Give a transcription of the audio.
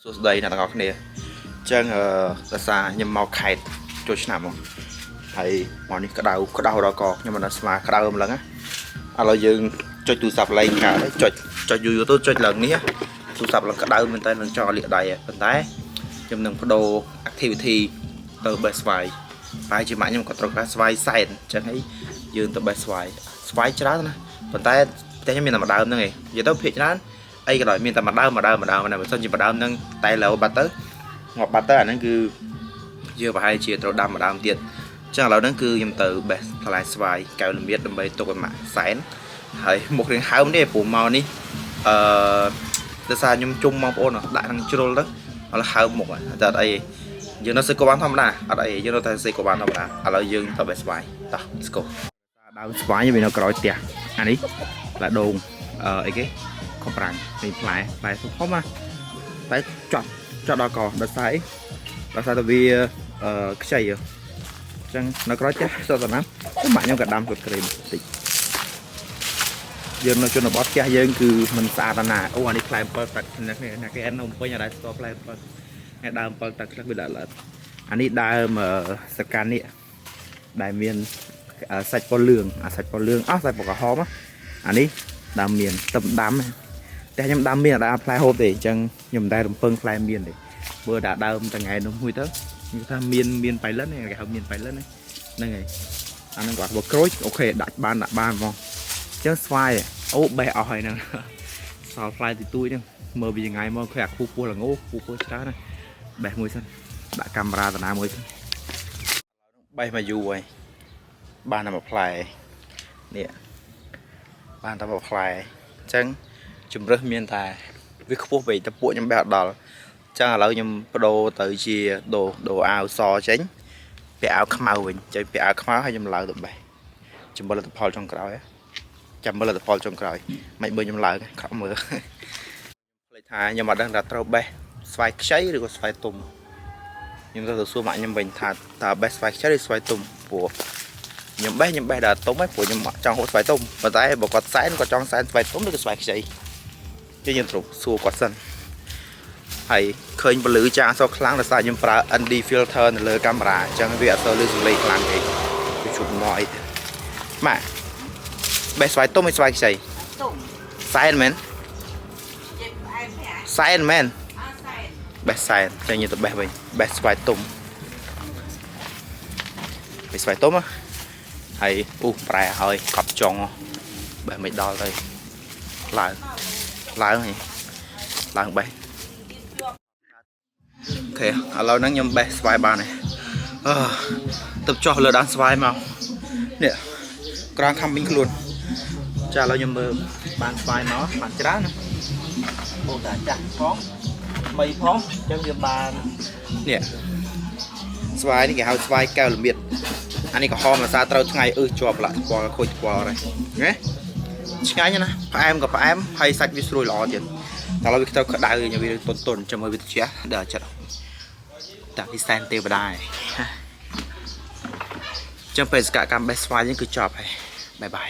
សួស្តីអ្នកទាំងអស់គ្នាអញ្ចឹងដោយសារខ្ញុំមកខេត្តចូលឆ្នាំមកហើយមកនេះក្តៅដល់កខ្ញុំមិនដឹងស្មាក្តៅម្លឹងណាឥឡូវយើងចុចទូរស័ព្ទលេងកើតចុចយូរទៅចុចឡើងនេះទូរស័ព្ទឡើងក្តៅមែនតើនឹងចង់លាក់ដៃប៉ុន្តែខ្ញុំនឹងបដូរ activity ទៅ Best Buy ហើយជាម៉ាក់ខ្ញុំក៏ត្រូវការស្វាយសែនអញ្ចឹងហើយយើងទៅ Best Buy ស្វាយច្រើនណាប៉ុន្តែផ្ទះខ្ញុំមានតែម្ដងហ្នឹងឯងនិយាយទៅភាគច្រើនអីក៏ដោយមានតែម្ដងណាបើសិនជាម្ដងហ្នឹងតែឡូវបាត់ទៅងាប់បាត់ទៅអាហ្នឹងគឺយើងប្រហែលជាត្រូវដាំម្ដងទៀតអញ្ចឹងឥឡូវហ្នឹងគឺខ្ញុំទៅ Best ថ្លៃស្វាយកែវល្មៀតដើម្បីទុកឲ្យម៉ាក់សែនហើយមុខរៀងហើមទេព្រោះមកនេះដោយសារខ្ញុំជុំបងប្អូនដាក់នឹងជ្រុលទៅឥឡូវហើមមុខតែអត់អីយើងនៅសេកូបានធម្មតាអត់អីយើងនៅតែសេកូបានធម្មតាឥឡូវយើងទៅ Best Buy តោះ let's go ដើមស្វាយវានៅក្រោយផ្ទះអានេះផ្លែដូងអីគេខំប្រាំងនេះផ្លែធំណាតែចត់ដល់កដល់ស្អីដល់ស្អីទៅវាខ្ចីអញ្ចឹងនៅក្រោយផ្ទះសតណាម៉ាក់ខ្ញុំក៏ដាំទឹកក្រៀមបន្តិចយើងនៅជនបទផ្ទះយើងគឺមិនស្អាតណាអូអានេះផ្លែ7ទឹកនេះណាគេអែននៅពេញអាដែរស្ទផ្លែ7ហើយដើម7ទឹកខ្លះវាល្អអានេះដើមសកានេះដែលមានសាច់ពណ៌លឿងសាច់ពណ៌លឿងសាច់ពណ៌ក្រហមអានេះដើមមានទឹកដាំតែខ្ញុំដាំមានតែផ្លែហូបទេអញ្ចឹងខ្ញុំមិនដែលរំពឹងផ្លែមានទេមើលតែដើមថ្ងៃនោះមួយទៅខ្ញុំថាមានបៃលិនគេហៅមានបៃលិនហ្នឹងហើយអាហ្នឹងគាត់បើក្រូចអូខេដាក់បានហ្មងអញ្ចឹងស្វាយអូបេះអស់ហើយហ្នឹងសល់ផ្លែទីទួយហ្នឹងមើលវាថ្ងៃមកឃើញអាគូពោះល្ងគូពោះច្រើនណាបេះមួយសិនដាក់កាមេរ៉ាតាណាមួយសិនបេះមកយូរហើយបានតែមួយផ្លែនេះបានតែមួយផ្លែអញ្ចឹងជំរើសមានតែវាខ្ពស់ពេកតែពួកខ្ញុំបេះអត់ដល់អញ្ចឹងឥឡូវខ្ញុំបដូរទៅជាដូរអាវសចេញពាក់អាវខ្មៅវិញចេញពាក់អាវខ្មៅហើយខ្ញុំឡើងទៅបេះចាំមើលលទ្ធផលចុងក្រោយមិនមើលខ្ញុំឡើងខំមើលភ្លេចថាខ្ញុំអត់ដឹងថាត្រូវបេះស្វាយខ្ចីឬក៏ស្វាយទុំខ្ញុំទៅសួរម៉ាក់ខ្ញុំវិញថាតើបេះស្វាយខ្ចីឬស្វាយទុំព្រោះខ្ញុំបេះដល់ទុំហ្នឹងព្រោះខ្ញុំចង់ហូបស្វាយទុំប៉ុន្តែបើគាត់សែនគាត់ចង់សែនស្វាយទុំឬក៏ស្វាយខ្ចីចឹងខ្ញុំត្រូវសួរគាត់សិនហើយឃើញពលឺចាស់សខ្លាំងដោយសារខ្ញុំប្រើ ND filter នៅលើកាមេរ៉ាអញ្ចឹងវាអត់សូវលឺសំឡេងខ្លាំងទេវាជុំមកអីម៉ាក់បេះស្វាយទុំឬស្វាយខ្ចីសែនមែនសែនមែនបេះសែនចឹងខ្ញុំទៅបេះវិញបេះស្វាយទុំបេះស្វាយទុំហើយប្រែហើយកប់ចុងបេះមិនដល់ទៅឡើងបេះអូខេឥឡូវហ្នឹងខ្ញុំបេះស្វាយបានហើយទៅចុះលើដានស្វាយមកនេះក្រានខាំមីងខ្លួនចាឥឡូវខ្ញុំមើលបានស្វាយមកបានច្រើនណាអូតាចាស់ផង3ផងអញ្ចឹងវាបាននេះស្វាយនេះគេហៅស្វាយកែវល្មៀតអានេះក៏ហមភាសាត្រូវថ្ងៃជាប់ឡាក់ស្គាល់ខូចស្គាល់ហើយណាឆ្ងាញ់ណាផ្អែមក៏ផ្អែមហើយសាច់វាស្រួយល្អទៀតតែឥឡូវវាទៅក្តៅវាទន់ចាំមើលវាត្រជាក់ដល់ចិត្តតាពីសែនទេវតាអញ្ចឹងបេសកកម្មបេះស្វាយនេះគឺចប់ហើយបាយ